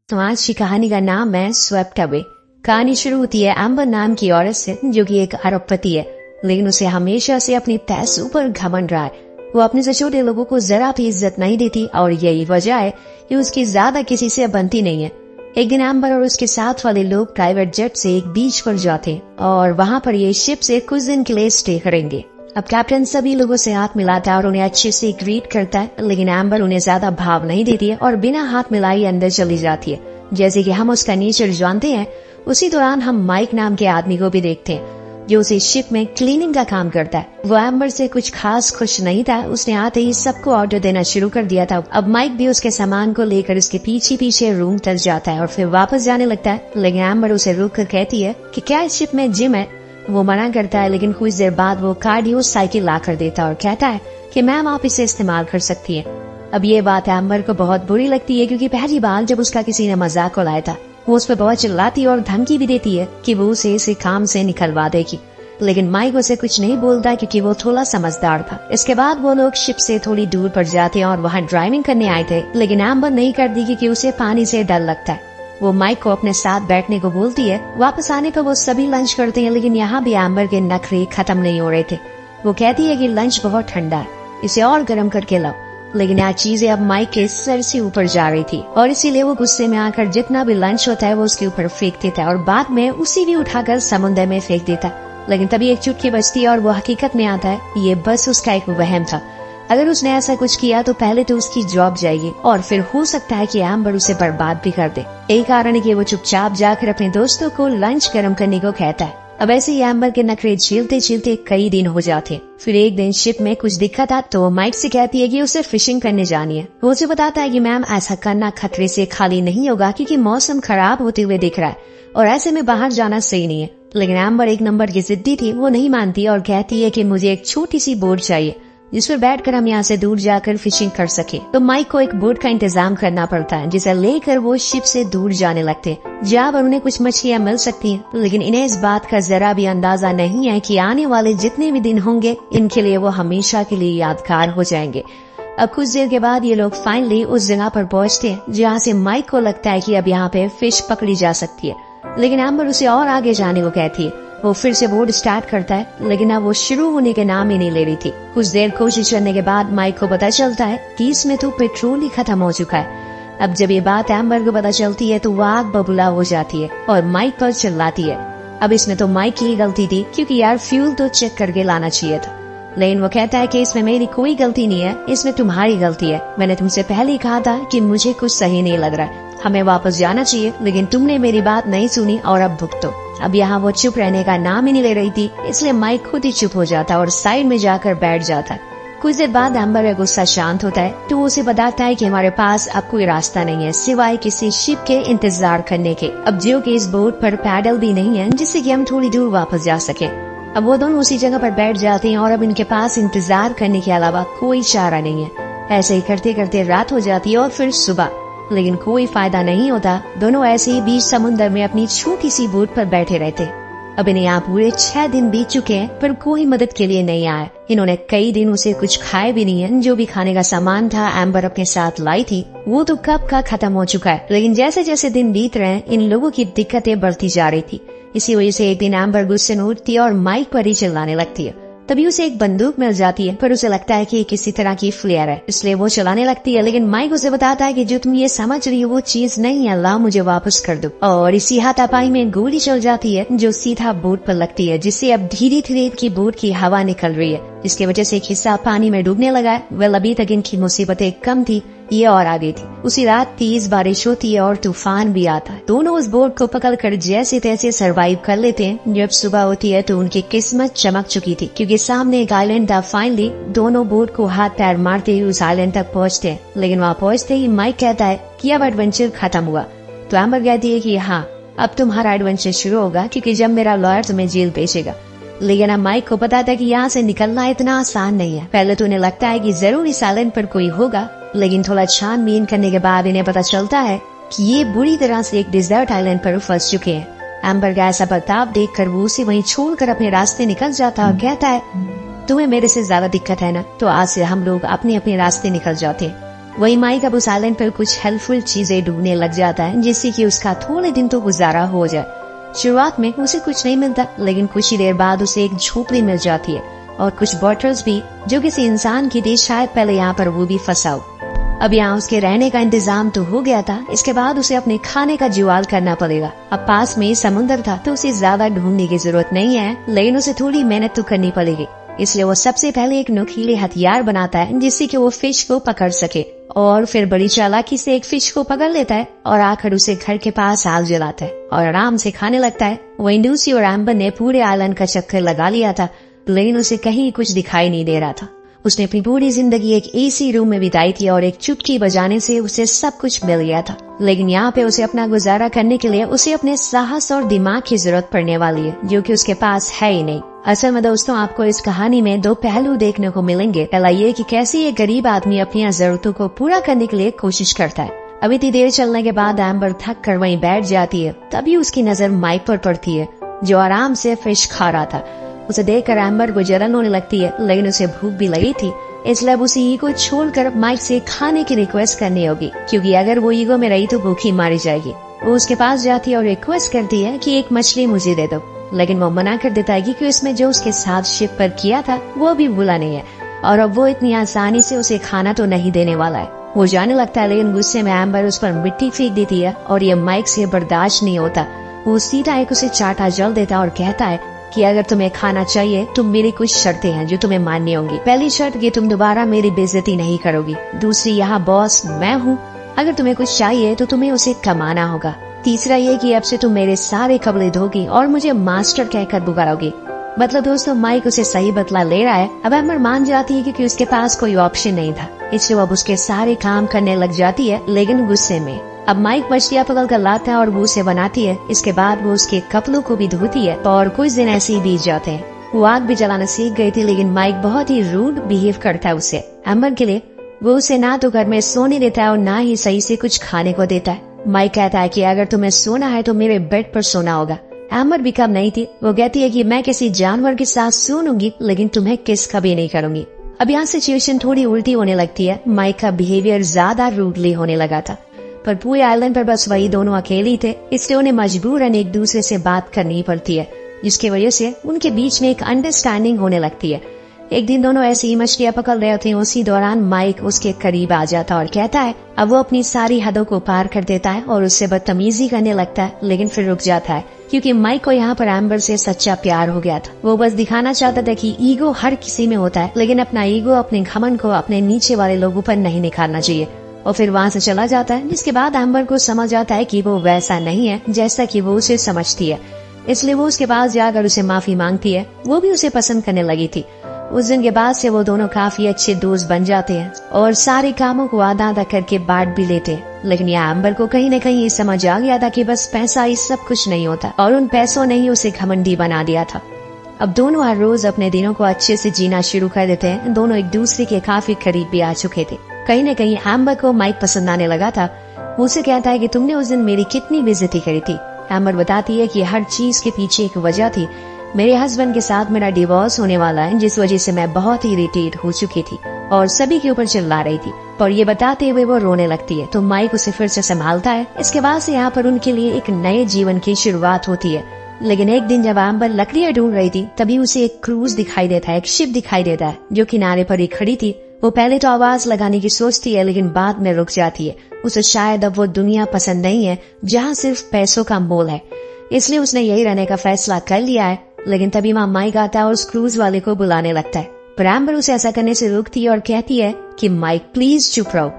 तो आज की कहानी का नाम है स्वेप्ट अवे। कहानी शुरू होती है एम्बर नाम की औरत से, जो कि एक अरबपति है, लेकिन उसे हमेशा से अपनी पैसों पर घमंड रहा है। वो अपने से छोटे लोगों को जरा भी इज्जत नहीं देती और यही वजह है कि उसकी ज्यादा किसी से बनती नहीं है। एक दिन एम्बर और उसके साथ वाले लोग प्राइवेट जेट से एक बीच पर जाते और वहाँ पर ये शिप से कुछ दिन के लिए स्टे करेंगे। अब कैप्टन सभी लोगों से हाथ मिलाता है और उन्हें अच्छे से ग्रीट करता है, लेकिन एम्बर उन्हें ज्यादा भाव नहीं देती है और बिना हाथ मिलाए अंदर चली जाती है। जैसे कि हम उसका नेचर जानते हैं, उसी दौरान हम माइक नाम के आदमी को भी देखते हैं, जो उसे शिप में क्लीनिंग का काम करता है। वो एम्बर से कुछ खास खुश नहीं था। उसने आते ही सबको ऑर्डर देना शुरू कर दिया था। अब माइक भी उसके सामान को लेकर उसके पीछे पीछे रूम तक जाता है और फिर वापस जाने लगता है, लेकिन एम्बर उसे रोक कर कहती है कि क्या इस शिप में जिम है। वो मना करता है, लेकिन कुछ देर बाद वो कार्डियो साइकिल ला कर देता है और कहता है कि मैम आप इसे इस्तेमाल कर सकती है। अब ये बात एम्बर को बहुत बुरी लगती है, क्योंकि पहली बार जब उसका किसी ने मजाक उड़ाया था, वो उस पर बहुत चिल्लाती और धमकी भी देती है कि वो उसे इस काम से निकलवा देगी। लेकिन माइक उसे कुछ नहीं बोलता, क्योंकि वो थोड़ा समझदार था। इसके बाद वो लोग शिप से थोड़ी दूर पर जाते हैं और वहाँ ड्राइविंग करने आए थे, लेकिन एम्बर नहीं करती क्योंकि उसे पानी से डर लगता है। वो माइक को अपने साथ बैठने को बोलती है। वापस आने पर वो सभी लंच करते हैं, लेकिन यहाँ भी एम्बर के नखरे खत्म नहीं हो रहे थे। वो कहती है कि लंच बहुत ठंडा है, इसे और गर्म करके लाओ, लेकिन यह चीजें अब माइक के सर से ऊपर जा रही थी और इसीलिए वो गुस्से में आकर जितना भी लंच होता है वो उसके ऊपर फेंक देता है और बाद में उसी भी उठाकर समुद्र में फेंक देता है। लेकिन तभी एक चुटकी बजती है और वो हकीकत में आता है ये बस उसका एक वहम था। अगर उसने ऐसा कुछ किया तो पहले तो उसकी जॉब जाएगी और फिर हो सकता है कि एम्बर उसे बर्बाद भी कर दे। यही कारण है कि वो चुपचाप जाकर अपने दोस्तों को लंच गर्म करने को कहता है। अब ऐसे ही एम्बर के नखरे झेलते झेलते कई दिन हो जाते। फिर एक दिन शिप में कुछ दिक्कत था तो माइक से कहती है कि उसे फिशिंग करने जानी है। वो उसे बताता है कि मैम ऐसा करना खतरे से खाली नहीं होगा, क्योंकि मौसम खराब होते हुए दिख रहा है और ऐसे में बाहर जाना सही नहीं है। लेकिन एम्बर एक नंबर की जिद्दी थी, वो नहीं मानती और कहती है कि मुझे एक छोटी सी बोट चाहिए जिस पर बैठकर हम यहाँ से दूर जाकर फिशिंग कर सके। तो माइक को एक बोट का इंतजाम करना पड़ता है, जिसे लेकर वो शिप से दूर जाने लगते, जहाँ पर उन्हें कुछ मछलियाँ मिल सकती हैं। लेकिन इन्हें इस बात का जरा भी अंदाजा नहीं है कि आने वाले जितने भी दिन होंगे इनके लिए वो हमेशा के लिए यादगार हो जाएंगे। अब कुछ देर के बाद ये लोग फाइनली उस जगह पर पहुँचते हैं जहाँ से माइक को लगता है कि अब यहाँ पे फिश पकड़ी जा सकती है, लेकिन एम्बर उसे और आगे जाने को कहती है। वो फिर से बोट स्टार्ट करता है, लेकिन अब वो शुरू होने के नाम ही नहीं ले रही थी। कुछ देर कोशिश करने के बाद माइक को पता चलता है कि इसमें तो पेट्रोल ही खत्म हो चुका है। अब जब ये बात एम्बर को पता चलती है तो वो आग बबूला हो जाती है और माइक पर चिल्लाती है। अब इसमें तो माइक की गलती थी, क्योंकि यार फ्यूल तो चेक करके लाना चाहिए था। लेकिन वो कहता है कि इसमें मेरी कोई गलती नहीं है, इसमें तुम्हारी गलती है। मैंने तुमसे पहले ही कहा था कि मुझे कुछ सही नहीं लग रहा है, हमें वापस जाना चाहिए, लेकिन तुमने मेरी बात नहीं सुनी और अब भुगतो। अब यहाँ वो चुप रहने का नाम ही नहीं ले रही थी, इसलिए माइक खुद ही चुप हो जाता और साइड में जाकर बैठ जाता। कुछ देर बाद एम्बर का गुस्सा शांत होता है तो उसे बताता है कि हमारे पास अब कोई रास्ता नहीं है सिवाय किसी शिप के इंतजार करने के, अब जो कि इस बोट पर पैडल भी नहीं है जिससे कि हम थोड़ी दूर वापस जा सके। अब वो दोनों उसी जगह पर बैठ जाते हैं और अब इनके पास इंतजार करने के अलावा कोई चारा नहीं है। ऐसे ही करते करते रात हो जाती है और फिर सुबह, लेकिन कोई फायदा नहीं होता। दोनों ऐसे ही बीच समुद्र में अपनी छोटी सी बोट पर बैठे रहते। अब इन्हें यहाँ पूरे 6 दिन बीत चुके हैं, पर कोई मदद के लिए नहीं आया। इन्होंने कई दिनों से कुछ खाए भी नहीं है। जो भी खाने का सामान था एम्बर अपने साथ लाई थी, वो तो कब का खत्म हो चुका है। लेकिन जैसे जैसे दिन बीत रहे हैं, इन लोगों की दिक्कतें बढ़ती जा रही थी। इसी वजह से एक दिन एम्बर गुस्से में उठती है और माइक पर ही चिल्लाने लगती है। तभी उसे एक बंदूक मिल जाती है, पर उसे लगता है कि ये किसी तरह की फ्लेयर है, इसलिए वो चलाने लगती है। लेकिन माइक उसे बताता है कि जो तुम ये समझ रही हो वो चीज नहीं है, लाओ मुझे वापस कर दो। और इसी हाथापाई में गोली चल जाती है जो सीधा बोट पर लगती है, जिससे अब धीरे धीरे की बोट की हवा निकल रही है, जिसकी वजह से एक हिस्सा पानी में डूबने लगा है। वेल, अभी तक इनकी मुसीबतें कम थी, ये और आ गई थी। उसी रात तेज बारिश होती है और तूफान भी आता है। दोनों उस बोट को पकड़कर जैसे तैसे सरवाइव कर लेते हैं। जब सुबह होती है तो उनकी किस्मत चमक चुकी थी, क्योंकि सामने एक आइलैंड था। फाइनली दोनों बोट को हाथ पैर मारते हुए उस आइलैंड तक पहुँचते हैं। लेकिन वहाँ पहुँचते ही माइक कहता है कि अब एडवेंचर खत्म हुआ। तो एम्बर कहती है कि हाँ, अब तुम्हारा एडवेंचर शुरू होगा, क्योंकि जब मेरा लॉयर तुम्हें जेल भेजेगा। लेकिन अब माइक को पता था कि यहाँ से निकलना इतना आसान नहीं है। पहले तो उन्हें लगता है कि जरूर इस आइलैंड पर कोई होगा, लेकिन थोड़ा छानबीन करने के बाद इन्हें पता चलता है कि ये बुरी तरह से एक डिजर्ट आइलैंड पर फंस चुके हैं। एम्बर का ऐसा बर्ताव देखकर वो उसे वहीं छोड़कर अपने रास्ते निकल जाता और कहता है, तुम्हें मेरे से ज्यादा दिक्कत है ना, तो आज से हम लोग अपने अपने रास्ते निकल जाते। वही माइक अब उस आइलैंड पर कुछ हेल्पफुल चीजें ढूंढने लग जाता है जिससे कि उसका थोड़े दिन तो गुजारा हो जाए। शुरुआत में उसे कुछ नहीं मिलता, लेकिन कुछ ही देर बाद उसे एक झोपड़ी मिल जाती है और कुछ बॉटल्स भी जो किसी इंसान की थी, शायद पहले यहाँ पर वो भी फंसा हो। अब यहाँ उसके रहने का इंतजाम तो हो गया था, इसके बाद उसे अपने खाने का जुगाड़ करना पड़ेगा। अब पास में समुद्र था तो उसे ज्यादा ढूंढने की जरूरत नहीं है, लेकिन उसे थोड़ी मेहनत तो करनी पड़ेगी। इसलिए वो सबसे पहले एक नुकीले हथियार बनाता है जिससे कि वो फिश को पकड़ सके, और फिर बड़ी चालाकी से एक फिश को पकड़ लेता है और आकर उसे घर के पास आग जलाता है और आराम से खाने लगता है। वहीं लूसी और एम्बर ने पूरे आइलैंड का चक्कर लगा लिया था, लेकिन उसे कहीं कुछ दिखाई नहीं दे रहा था। उसने अपनी पूरी जिंदगी एक एसी रूम में बिताई थी और एक चुटकी बजाने से उसे सब कुछ मिल गया था, लेकिन यहाँ पे उसे अपना गुजारा करने के लिए उसे अपने साहस और दिमाग की जरूरत पड़ने वाली है, जो कि उसके पास है ही नहीं। असल में दोस्तों, आपको इस कहानी में दो पहलू देखने को मिलेंगे। पहला ये कि कैसे एक गरीब आदमी अपनी जरूरतों को पूरा करने के लिए कोशिश करता है। अब इतनी देर चलने के बाद एम्बर थक कर वहीं बैठ जाती है, तभी उसकी नजर माइक पर पड़ती है जो आराम से फिश खा रहा था। उसे देखकर एम्बर को जलन होने लगती है, लेकिन उसे भूख भी लगी थी, इसलिए उसे ईगो छोड़कर माइक से खाने की रिक्वेस्ट करनी होगी, क्योंकि अगर वो ईगो में रही तो भूखी मारी जाएगी। वो उसके पास जाती है और रिक्वेस्ट करती है कि एक मछली मुझे दे दो, लेकिन वो मना कर देता है क्योंकि उसमें जो उसके साथ शिप पर किया था वो भी भूला नहीं है और अब वो इतनी आसानी से उसे खाना तो नहीं देने वाला है। वो जाने लगता है, लेकिन गुस्से में एम्बर उस पर मिट्टी फेंक देती है और ये माइक से बर्दाश्त नहीं होता। वो सीधा एक उसे चाटा जल देता और कहता है कि अगर तुम्हें खाना चाहिए तो मेरी कुछ शर्तें हैं जो तुम्हें माननी होंगी। पहली शर्त कि तुम दोबारा मेरी बेइज्जती नहीं करोगी। दूसरी, यहाँ बॉस मैं हूँ, अगर तुम्हें कुछ चाहिए तो तुम्हें उसे कमाना होगा। तीसरा ये कि अब से तुम मेरे सारे कपड़े धोगी और मुझे मास्टर कहकर पुकारोगी। मतलब दोस्तों, माइक उसे सही बदला ले रहा है। अब एम्बर मान जाती है क्योंकि उसके पास कोई ऑप्शन नहीं था, इसलिए अब उसके सारे काम करने लग जाती है, लेकिन गुस्से में। अब माइक मछलियाँ पकड़ कर लाता है और वो उसे बनाती है। इसके बाद वो उसके कपड़ों को भी धोती है और कुछ दिन ऐसे ही बीत जाते हैं। वो आग भी जलाना सीख गई थी, लेकिन माइक बहुत ही रूड बिहेव करता है उससे। एम्बर के लिए वो उसे ना तो घर में सोने देता है और ना ही सही से कुछ खाने को देता है। माइक कहता है कि अगर तुम्हें सोना है तो मेरे बेड पर सोना होगा। एम्बर भी कम नहीं थी, वो कहती है कि मैं किसी जानवर के साथ सोऊंगी, लेकिन तुम्हें किस कभी नहीं करूंगी। अब यहाँ सिचुएशन थोड़ी उल्टी होने लगती है। माइक का बिहेवियर ज्यादा रूडली होने लगा था, पर पूरे आइलैंड पर बस वही दोनों अकेले थे, इसलिए उन्हें मजबूरन एक दूसरे से बात करनी पड़ती है, जिसकी वजह से उनके बीच में एक अंडरस्टैंडिंग होने लगती है। एक दिन दोनों ऐसी ही मछलियाँ पकड़ रहे थे, उसी दौरान माइक उसके करीब आ जाता और कहता है, अब वो अपनी सारी हदों को पार कर देता है और उससे बदतमीजी करने लगता है, लेकिन फिर रुक जाता है क्योंकि माइक को यहाँ पर एम्बर से सच्चा प्यार हो गया था। वो बस दिखाना चाहता था कि ईगो हर किसी में होता है, लेकिन अपना ईगो, अपने घमंड को अपने नीचे वाले लोगों पर नहीं निखारना चाहिए, और फिर वहाँ से चला जाता है। जिसके बाद एम्बर को समझ आता है कि वो वैसा नहीं है जैसा कि वो उसे समझती है, इसलिए वो उसके पास जाकर उसे माफी मांगती है। वो भी उसे पसंद करने लगी थी। उस दिन के बाद से वो दोनों काफी अच्छे दोस्त बन जाते हैं और सारे कामों को आधा आधा करके बांट भी लेते हैं। लेकिन यह एम्बर को कहीं न कहीं ये समझ आ गया था कि बस पैसा ही सब कुछ नहीं होता, और उन पैसों ने ही उसे घमंडी बना दिया था। अब दोनों हर रोज अपने दिनों को अच्छे से जीना शुरू कर देते हैं। दोनों एक दूसरे के काफी करीब भी आ चुके थे। कहीं न कहीं एम्बर को माइक पसंद आने लगा था। वो उसे कहता है कि तुमने उस दिन मेरी कितनी बेइज्जती करी थी। एम्बर बताती है कि हर चीज के पीछे एक वजह थी। मेरे हस्बैंड के साथ मेरा डिवोर्स होने वाला है, जिस वजह से मैं बहुत ही इरिटेट हो चुकी थी और सभी के ऊपर चिल्ला रही थी। और ये बताते हुए वो रोने लगती है, तो माइक उसे फिर से संभालता है। इसके बाद से यहाँ पर उनके लिए एक नए जीवन की शुरुआत होती है। लेकिन एक दिन जब एम्बर लकड़ियां ढूंढ रही थी, तभी उसे एक क्रूज दिखाई देता है, एक शिप दिखाई देता है जो किनारे पर ही खड़ी थी। वो पहले तो आवाज लगाने की सोचती है, लेकिन बाद में रुक जाती है। उसे शायद अब वो दुनिया पसंद नहीं है जहाँ सिर्फ पैसों का मोल है, इसलिए उसने यही रहने का फैसला कर लिया है। लेकिन तभी वहाँ माइक आता है और उस क्रूज वाले को बुलाने लगता है, पर एम्बर उसे ऐसा करने से रोकती है और कहती है कि माइक प्लीज चुप रहो।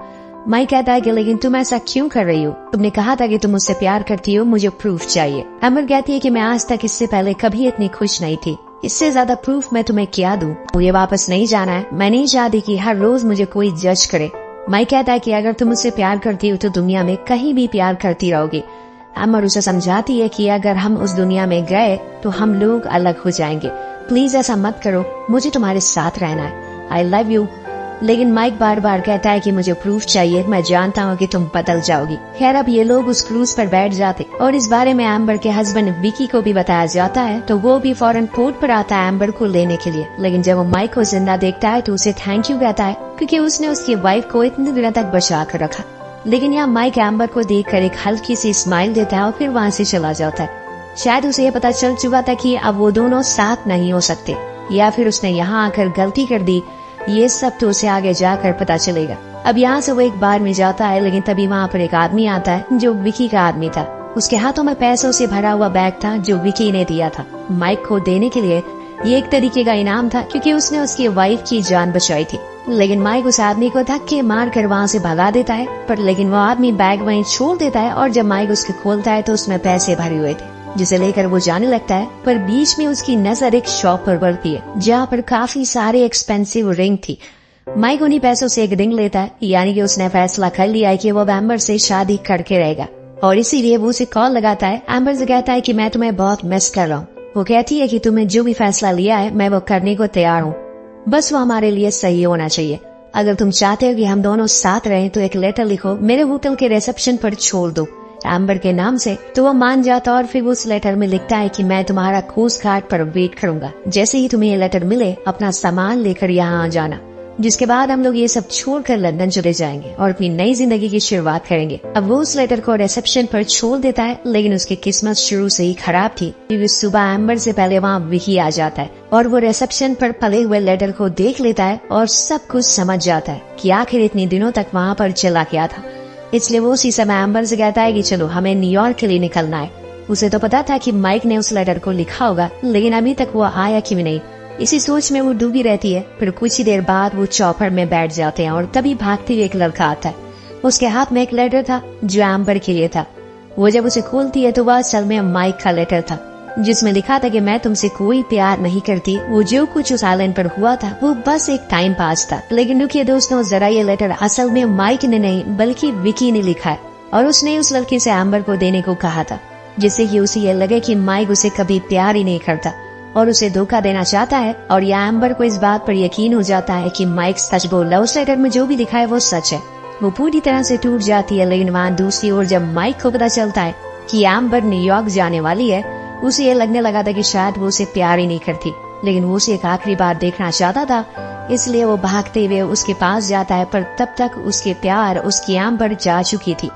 माइक कहता है कि लेकिन तुम ऐसा क्यों कर रही हो? तुमने कहा था कि तुम मुझसे प्यार करती हो, मुझे प्रूफ चाहिए। एम्बर कहती है कि मैं आज तक इससे पहले कभी इतनी खुश नहीं थी, इससे ज्यादा प्रूफ मैं तुम्हें क्या दूं? मुझे वापस नहीं जाना है। मैं नहीं चाहती कि हर रोज मुझे कोई जज करे। माइक कहता है कि अगर तुम मुझसे प्यार करती हो तो दुनिया में कहीं भी प्यार करती रहोगी। एम्बर उसे समझाती है कि अगर हम उस दुनिया में गए तो हम लोग अलग हो जाएंगे। प्लीज ऐसा मत करो, मुझे तुम्हारे साथ रहना है। I love you. लेकिन माइक बार बार कहता है कि मुझे प्रूफ चाहिए, मैं जानता हूँ कि तुम बदल जाओगी। खैर अब ये लोग उस क्रूज पर बैठ जाते और इस बारे में एम्बर के हस्बैंड विकी को भी बताया जाता है, तो वो भी फौरन पोर्ट पर आता है एम्बर को लेने के लिए। लेकिन जब वो माइक को जिंदा देखता है तो उसे थैंक यू कहता है, क्योंकि उसने उसकी वाइफ को इतने दिनों तक बचा कर रखा। लेकिन यहाँ माइक एम्बर को देखकर एक हल्की सी स्माइल देता है और फिर वहाँ से चला जाता है। शायद उसे ये पता चल चुका था कि अब वो दोनों साथ नहीं हो सकते, या फिर उसने यहाँ आकर गलती कर दी। ये सब तो उसे आगे जाकर पता चलेगा। अब यहाँ से वो एक बार में जाता है, लेकिन तभी वहाँ पर एक आदमी आता है जो विकी का आदमी था। उसके हाथों में पैसों से भरा हुआ बैग था जो विकी ने दिया था माइक को देने के लिए। ये एक तरीके का इनाम था क्योंकि उसने उसकी वाइफ की जान बचाई थी। लेकिन माइक उस आदमी को धक्के मार कर वहाँ से भगा देता है, पर लेकिन वो आदमी बैग वहीं छोड़ देता है और जब माइक उसके खोलता है तो उसमें पैसे भरे हुए थे, जिसे लेकर वो जाने लगता है। पर बीच में उसकी नजर एक शॉप पर पड़ती है जहाँ पर काफी सारे एक्सपेंसिव रिंग थी। माइक उन्हीं पैसों से एक रिंग लेता है, यानी कि उसने फैसला कर लिया है कि वो एम्बर से शादी करके रहेगा, और इसीलिए वो उसे कॉल लगाता है। एम्बर से कहता है कि मैं तुम्हें बहुत मिस कर रहा हूँ। वो कहती है कि तुमने जो भी फैसला लिया है मैं वो करने को तैयार हूँ, बस वो हमारे लिए सही होना चाहिए। अगर तुम चाहते हो कि हम दोनों साथ रहें तो एक लेटर लिखो, मेरे होटल के रिसेप्शन पर छोड़ दो एम्बर के नाम से। तो वो मान जाता और फिर उस लेटर में लिखता है कि मैं तुम्हारा खोज घाट पर वेट करूंगा, जैसे ही तुम्हें ये लेटर मिले अपना सामान लेकर यहाँ आ जाना। जिसके बाद हम लोग ये सब छोड़कर लंदन चले जाएंगे और अपनी नई जिंदगी की शुरुआत करेंगे। अब वो उस लेटर को रिसेप्शन पर छोड़ देता है, लेकिन उसकी किस्मत शुरू से ही खराब थी क्योंकि सुबह एम्बर से पहले वहाँ विकी आ जाता है और वो रिसेप्शन पर पड़े हुए लेटर को देख लेता है और सब कुछ समझ जाता है कि आखिर इतनी दिनों तक वहाँ पर चला क्या था। इसलिए वो उसी समय एम्बर से कहता है कि चलो हमें न्यूयॉर्क के लिए निकलना है। उसे तो पता था कि माइक ने उस लेटर को लिखा होगा, लेकिन अभी तक वो आया क्यों नहीं, इसी सोच में वो डूबी रहती है। फिर कुछ ही देर बाद वो चौपर में बैठ जाते हैं और तभी भागते हुए एक लड़का आता है। उसके हाथ में एक लेटर था जो एम्बर के लिए था। वो जब उसे खोलती है तो वह असल में माइक का लेटर था, जिसमें लिखा था कि मैं तुमसे कोई प्यार नहीं करती, वो जो कुछ उस आइलैंड पर हुआ था वो बस एक टाइम पास था। लेकिन रुकिए दोस्तों, जरा ये लेटर असल में माइक ने नहीं बल्कि विकी ने लिखा है और उसने उस लड़की से एम्बर को देने को कहा था, जिससे कि उसे ये लगे कि माइक उसे कभी प्यार ही नहीं करता और उसे धोखा देना चाहता है। और यह एम्बर को इस बात पर यकीन हो जाता है कि माइक सच बोल रहा है, उस लेटर में जो भी लिखा है वो सच है। वो पूरी तरह से टूट जाती है। लेकिन वहाँ दूसरी ओर जब माइक को पता चलता है कि एम्बर न्यूयॉर्क जाने वाली है, उसे ये लगने लगा था कि शायद वो उसे प्यार ही नहीं करती, लेकिन वो उसे एक आखिरी बार देखना चाहता था। इसलिए वो भागते हुए उसके पास जाता है, पर तब तक उसके प्यार उसकी एम्बर जा चुकी थी।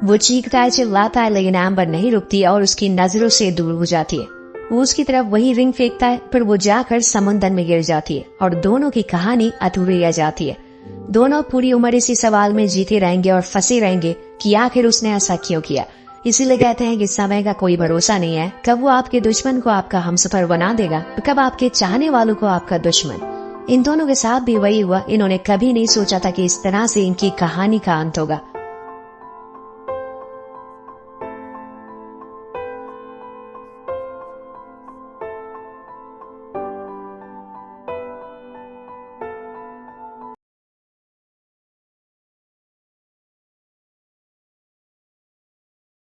वो चीखता है, चिल्लाता है, लेकिन एम्बर नहीं रुकती और उसकी नजरों से दूर हो जाती है। वो उसकी तरफ वही रिंग फेंकता है, फिर वो जाकर समुद्र में गिर जाती है और दोनों की कहानी अधूरी रह जाती है। दोनों पूरी उम्र इसी सवाल में जीते रहेंगे और फंसे रहेंगे कि आखिर उसने ऐसा क्यों किया। इसीलिए कहते हैं कि समय का कोई भरोसा नहीं है, कब वो आपके दुश्मन को आपका हमसफर बना देगा, कब आपके चाहने वालों को आपका दुश्मन। इन दोनों के साथ भी वही हुआ। इन्होंने कभी नहीं सोचा था कि इस तरह से इनकी कहानी का अंत होगा।